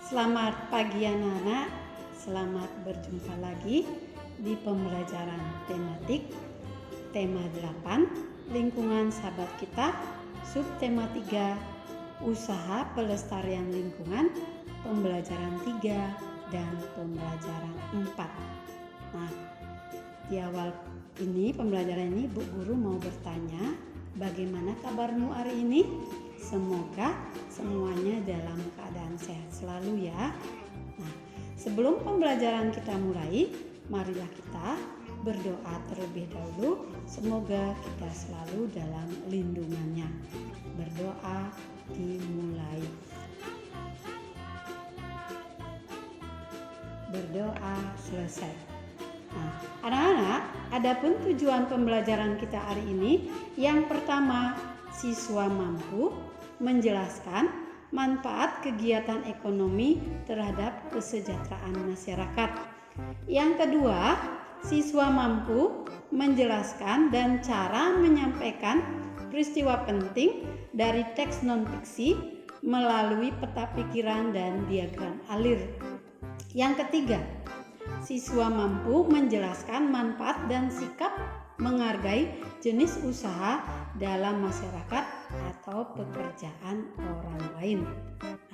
Selamat pagi anak-anak, selamat berjumpa lagi di pembelajaran tematik tema 8 lingkungan sahabat kita, subtema 3 usaha pelestarian lingkungan, pembelajaran 3 dan pembelajaran 4. Nah, di awal ini pembelajaran ini Bu Guru mau bertanya, bagaimana kabarmu hari ini? Semoga semuanya dalam keadaan sehat selalu ya. Nah, sebelum pembelajaran kita mulai, marilah kita berdoa terlebih dahulu. Semoga kita selalu dalam lindungannya. Berdoa dimulai. Berdoa selesai. Nah, anak-anak, adapun tujuan pembelajaran kita hari ini, yang pertama, siswa mampu menjelaskan manfaat kegiatan ekonomi terhadap kesejahteraan masyarakat. Yang kedua, siswa mampu menjelaskan dan cara menyampaikan peristiwa penting dari teks non-fiksi melalui peta pikiran dan diagram alir. Yang ketiga, siswa mampu menjelaskan manfaat dan sikap menghargai jenis usaha dalam masyarakat atau pekerjaan orang lain.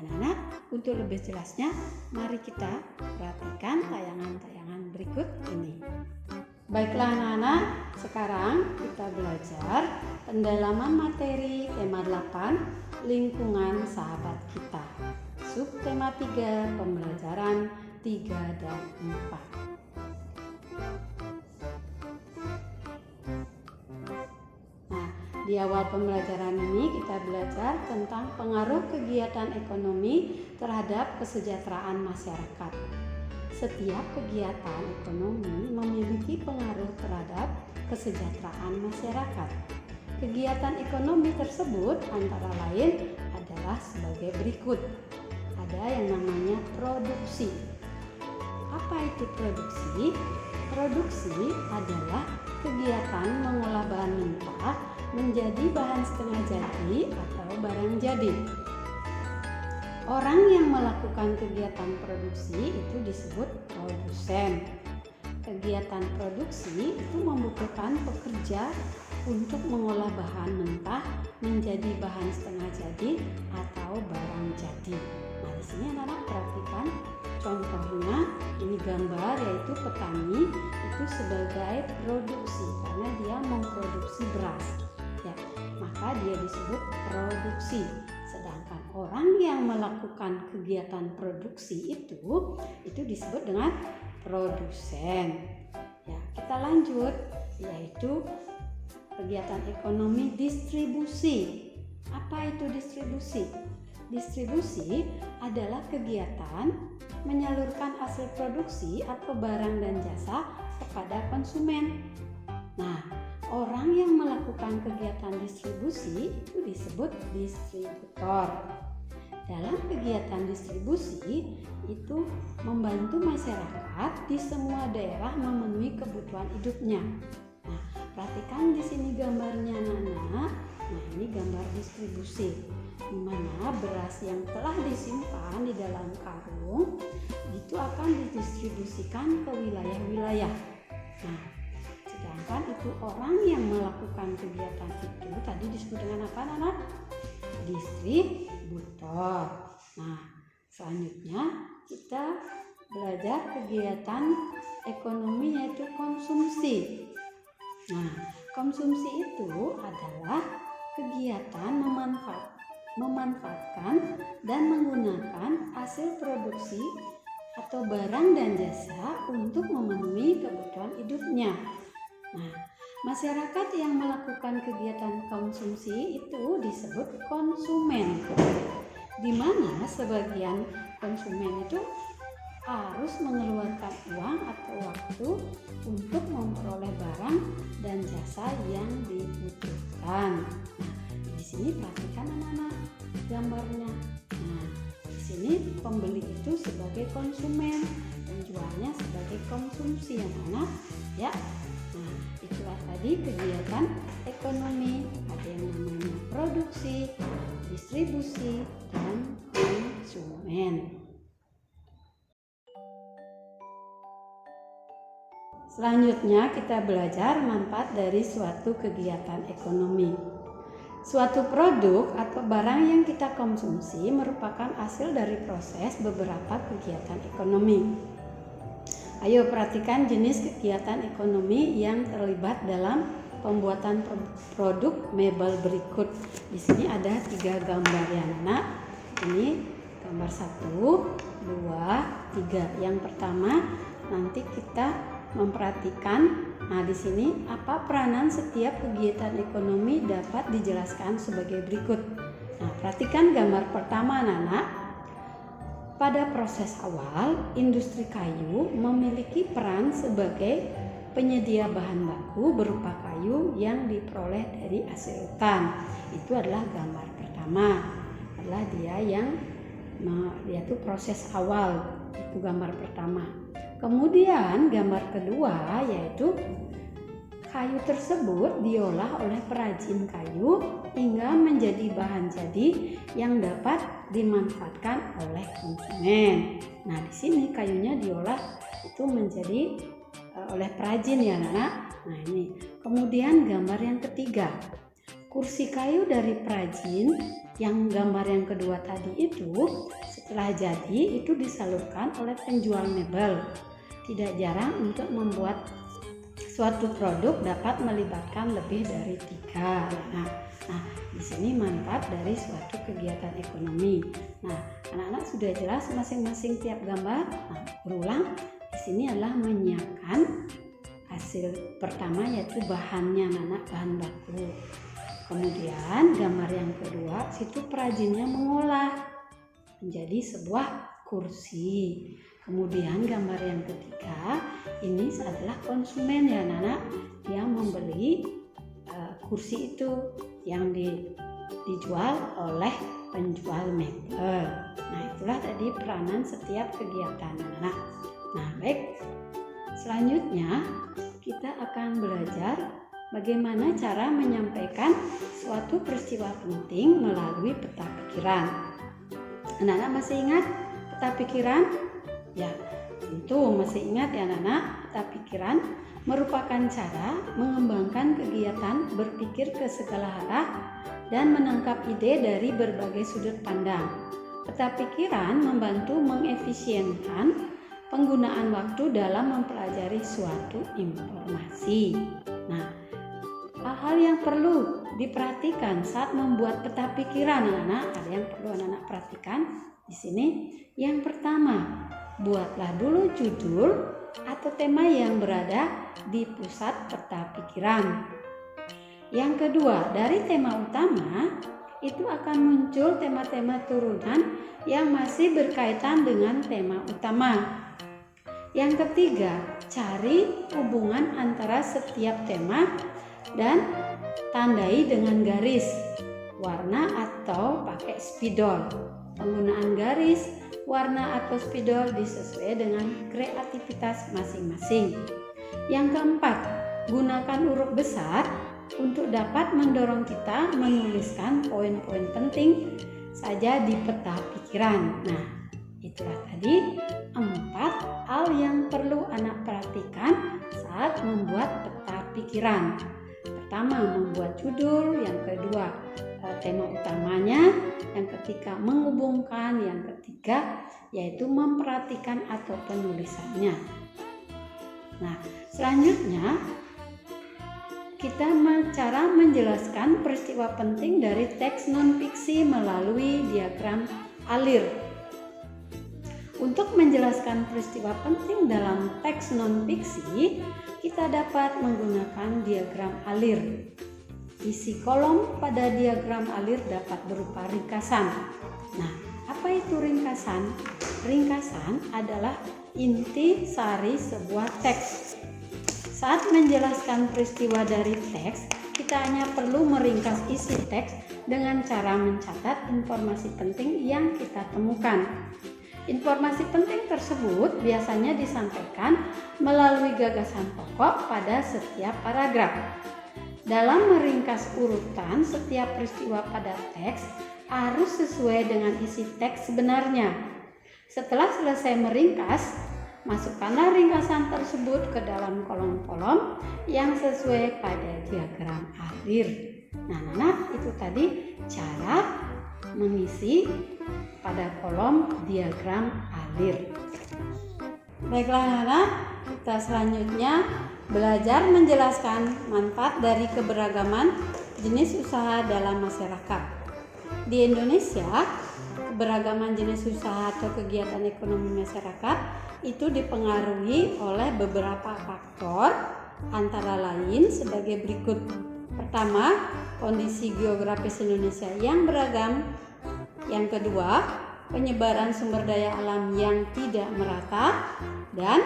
Anak-anak, untuk lebih jelasnya, mari kita perhatikan tayangan-tayangan berikut ini. Baiklah anak-anak, sekarang kita belajar pendalaman materi tema 8, lingkungan sahabat kita. Subtema 3, pembelajaran 3 dan 4. Di awal pembelajaran ini kita belajar tentang pengaruh kegiatan ekonomi terhadap kesejahteraan masyarakat. Setiap kegiatan ekonomi memiliki pengaruh terhadap kesejahteraan masyarakat. Kegiatan ekonomi tersebut antara lain adalah sebagai berikut. Ada yang namanya produksi. Apa itu produksi? Produksi adalah kegiatan mengolah bahan mentah menjadi bahan setengah jadi atau barang jadi. Orang yang melakukan kegiatan produksi itu disebut produsen. Kegiatan produksi itu membutuhkan pekerja untuk mengolah bahan mentah menjadi bahan setengah jadi atau barang jadi. Nah, di sini anak-anak perhatikan contohnya, ini gambar yaitu petani itu sebagai produksi karena dia memproduksi beras. Ya, maka dia disebut produksi. Sedangkan orang yang melakukan kegiatan produksi itu disebut dengan produsen. Ya, kita lanjut, yaitu kegiatan ekonomi distribusi. Apa itu distribusi? Distribusi adalah kegiatan menyalurkan hasil produksi atau barang dan jasa kepada konsumen. Nah, orang yang melakukan kegiatan distribusi itu disebut distributor. Dalam kegiatan distribusi itu membantu masyarakat di semua daerah memenuhi kebutuhan hidupnya. Nah, perhatikan di sini gambarnya anak-anak. Nah, ini gambar distribusi, di mana beras yang telah disimpan di dalam karung itu akan didistribusikan ke wilayah-wilayah. Nah, sedangkan itu orang yang melakukan kegiatan itu tadi disebut dengan apa anak? Distributor. Nah, selanjutnya kita belajar kegiatan ekonomi yaitu konsumsi. Nah, konsumsi itu adalah kegiatan memanfaatkan dan menggunakan hasil produksi atau barang dan jasa untuk memenuhi kebutuhan hidupnya. Nah, masyarakat yang melakukan kegiatan konsumsi itu disebut konsumen, di mana sebagian konsumen itu harus mengeluarkan uang atau waktu untuk memperoleh barang dan jasa yang dibutuhkan. Nah, di sini perhatikan anak-anak gambarnya. Nah, di sini pembeli itu sebagai konsumen, penjualnya sebagai konsumsi anak-anak ya. Nah, itulah tadi kegiatan ekonomi, ada yang namanya produksi, distribusi, dan konsumen. Selanjutnya kita belajar manfaat dari suatu kegiatan ekonomi. Suatu produk atau barang yang kita konsumsi merupakan hasil dari proses beberapa kegiatan ekonomi. Ayo perhatikan jenis kegiatan ekonomi yang terlibat dalam pembuatan produk mebel berikut. Di sini ada 3 gambar ya anak. Ini gambar 1, 2, 3. Yang pertama nanti kita memperhatikan. Nah, di sini apa peranan setiap kegiatan ekonomi dapat dijelaskan sebagai berikut. Nah, perhatikan gambar pertama anak-anak. Pada proses awal, industri kayu memiliki peran sebagai penyedia bahan baku berupa kayu yang diperoleh dari hasil hutan. Itu adalah gambar pertama. Adalah dia itu proses awal. Itu gambar pertama. Kemudian gambar kedua yaitu kayu tersebut diolah oleh perajin kayu hingga menjadi bahan jadi yang dapat dimanfaatkan oleh konsumen. Nah, di sini kayunya diolah itu menjadi oleh perajin ya anak. Nah, ini. Kemudian gambar yang ketiga. Kursi kayu dari perajin yang gambar yang kedua tadi itu setelah jadi itu disalurkan oleh penjual mebel. Tidak jarang untuk membuat suatu produk dapat melibatkan lebih dari 3. Nah, di sini manfaat dari suatu kegiatan ekonomi. Nah, anak-anak sudah jelas masing-masing tiap gambar. Nah, berulang. Di sini adalah menyiapkan hasil pertama yaitu bahannya anak-anak, bahan baku. Kemudian gambar yang kedua situ perajinnya mengolah menjadi sebuah kursi. Kemudian gambar yang ketiga ini adalah konsumen ya anak-anak yang membeli kursi itu yang dijual oleh penjual mebel. Nah, itulah tadi peranan setiap kegiatan anak-anak. Nah, baik. Selanjutnya kita akan belajar bagaimana cara menyampaikan suatu peristiwa penting melalui peta pikiran. Anak-anak masih ingat peta pikiran? Ya, tentu masih ingat ya anak-anak. Peta pikiran merupakan cara mengembangkan kegiatan berpikir ke segala arah dan menangkap ide dari berbagai sudut pandang. Peta pikiran membantu mengefisienkan penggunaan waktu dalam mempelajari suatu informasi. Nah, hal-hal yang perlu diperhatikan saat membuat peta pikiran anak-anak, ada yang perlu anak-anak perhatikan di sini. Yang pertama, buatlah dulu judul atau tema yang berada di pusat peta pikiran. Yang kedua, dari tema utama itu akan muncul tema-tema turunan yang masih berkaitan dengan tema utama. Yang ketiga, cari hubungan antara setiap tema dan tandai dengan garis, warna atau pakai spidol. Penggunaan garis, warna atau spidol disesuaikan dengan kreativitas masing-masing. Yang keempat, gunakan huruf besar untuk dapat mendorong kita menuliskan poin-poin penting saja di peta pikiran. Nah, itulah tadi 4 hal yang perlu anak perhatikan saat membuat peta pikiran. Pertama, membuat judul. Yang kedua, tema utamanya. Yang ketiga, menghubungkan. Yang ketiga, yaitu memperhatikan atau penulisannya. Nah, selanjutnya kita cara menjelaskan peristiwa penting dari teks non-fiksi melalui diagram alir. Untuk menjelaskan peristiwa penting dalam teks non-fiksi, kita dapat menggunakan diagram alir. Isi kolom pada diagram alir dapat berupa ringkasan. Nah, apa itu ringkasan? Ringkasan adalah inti sari sebuah teks. Saat menjelaskan peristiwa dari teks, kita hanya perlu meringkas isi teks dengan cara mencatat informasi penting yang kita temukan. Informasi penting tersebut biasanya disampaikan melalui gagasan pokok pada setiap paragraf. Dalam meringkas urutan setiap peristiwa pada teks harus sesuai dengan isi teks sebenarnya. Setelah selesai meringkas, Masukkanlah ringkasan tersebut ke dalam kolom-kolom yang sesuai pada diagram alir. Nah, anak, itu tadi cara mengisi pada kolom diagram alir. Baiklah anak, kita selanjutnya belajar menjelaskan manfaat dari keberagaman jenis usaha dalam masyarakat. Di Indonesia, keberagaman jenis usaha atau kegiatan ekonomi masyarakat itu dipengaruhi oleh beberapa faktor, antara lain sebagai berikut. Pertama, kondisi geografis Indonesia yang beragam. Yang kedua, penyebaran sumber daya alam yang tidak merata. Dan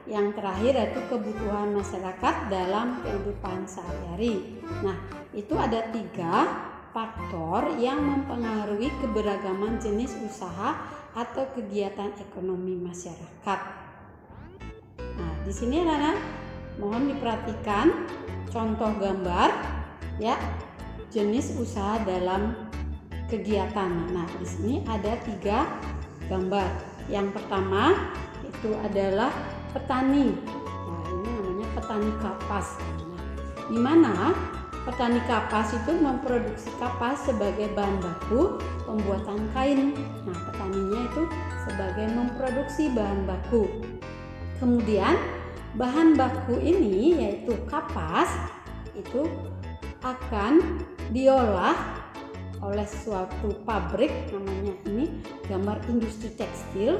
yang terakhir yaitu kebutuhan masyarakat dalam kehidupan sehari-hari. Nah, itu ada 3 faktor yang mempengaruhi keberagaman jenis usaha atau kegiatan ekonomi masyarakat. Nah, di sini anak-anak mohon diperhatikan contoh gambar ya, jenis usaha dalam kegiatan. Nah, di sini ada 3 gambar. Yang pertama itu adalah petani. Nah, ini namanya petani kapas. Nah, di mana petani kapas itu memproduksi kapas sebagai bahan baku pembuatan kain. Nah, petaninya itu sebagai memproduksi bahan baku. Kemudian bahan baku ini yaitu kapas itu akan diolah oleh suatu pabrik, namanya ini gambar industri tekstil,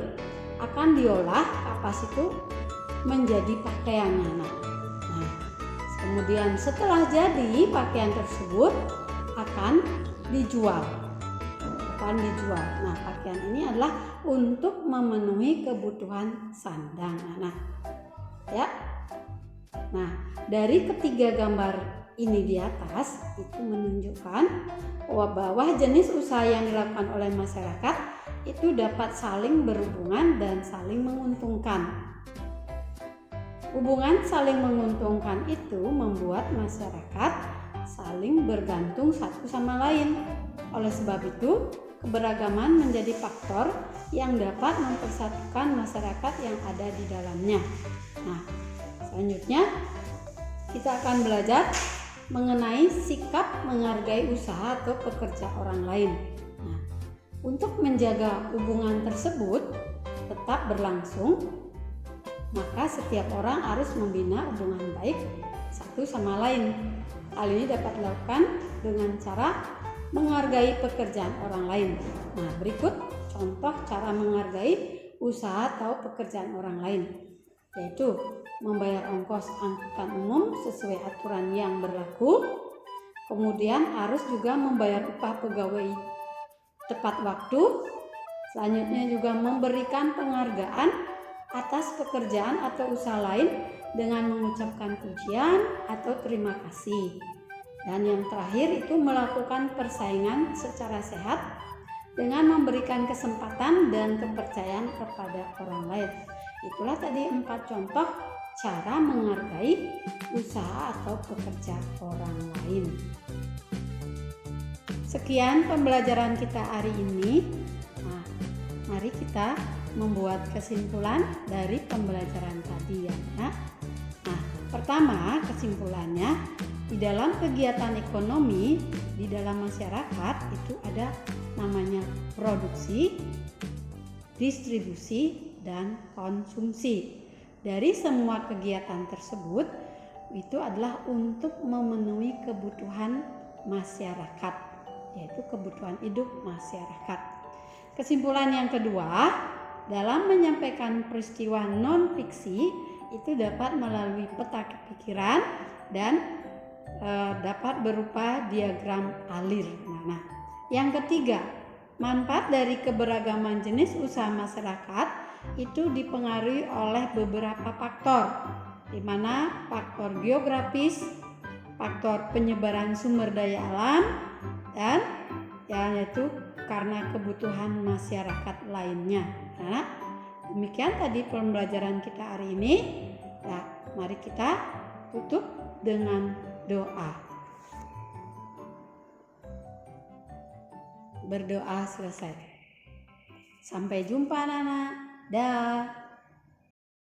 akan diolah kapas itu menjadi pakaian. Nah, kemudian setelah jadi pakaian tersebut akan dijual. Nah, pakaian ini adalah untuk memenuhi kebutuhan sandang anak. Ya. Nah, dari ketiga gambar ini di atas itu menunjukkan bahwa jenis usaha yang dilakukan oleh masyarakat itu dapat saling berhubungan dan saling menguntungkan. Hubungan saling menguntungkan itu membuat masyarakat saling bergantung satu sama lain. Oleh sebab itu, keberagaman menjadi faktor yang dapat mempersatukan masyarakat yang ada di dalamnya. Nah, selanjutnya kita akan belajar mengenai sikap menghargai usaha atau pekerja orang lain. Nah, untuk menjaga hubungan tersebut tetap berlangsung, maka setiap orang harus membina hubungan baik satu sama lain. Hal ini dapat dilakukan dengan cara menghargai pekerjaan orang lain. Nah, berikut contoh cara menghargai usaha atau pekerjaan orang lain, yaitu membayar ongkos angkutan umum sesuai aturan yang berlaku. Kemudian harus juga membayar upah pegawai tepat waktu. Selanjutnya juga memberikan penghargaan atas pekerjaan atau usaha lain dengan mengucapkan pujian atau terima kasih. Dan yang terakhir itu melakukan persaingan secara sehat dengan memberikan kesempatan dan kepercayaan kepada orang lain. Itulah tadi 4 contoh cara menghargai usaha atau pekerja orang lain. Sekian pembelajaran kita hari ini. Nah, mari kita membuat kesimpulan dari pembelajaran tadi ya. Nah, pertama kesimpulannya, di dalam kegiatan ekonomi di dalam masyarakat itu ada namanya produksi, distribusi, dan konsumsi. Dari semua kegiatan tersebut itu adalah untuk memenuhi kebutuhan masyarakat, yaitu kebutuhan hidup masyarakat. Kesimpulan yang kedua, dalam menyampaikan peristiwa non-fiksi itu dapat melalui peta pikiran dan dapat berupa diagram alir. Nah, yang ketiga, manfaat dari keberagaman jenis usaha masyarakat itu dipengaruhi oleh beberapa faktor, di mana faktor geografis, faktor penyebaran sumber daya alam, dan yaitu karena kebutuhan masyarakat lainnya. Nah, demikian tadi pembelajaran kita hari ini. Nah, mari kita tutup dengan doa. Berdoa selesai. Sampai jumpa anak-anak. Dah.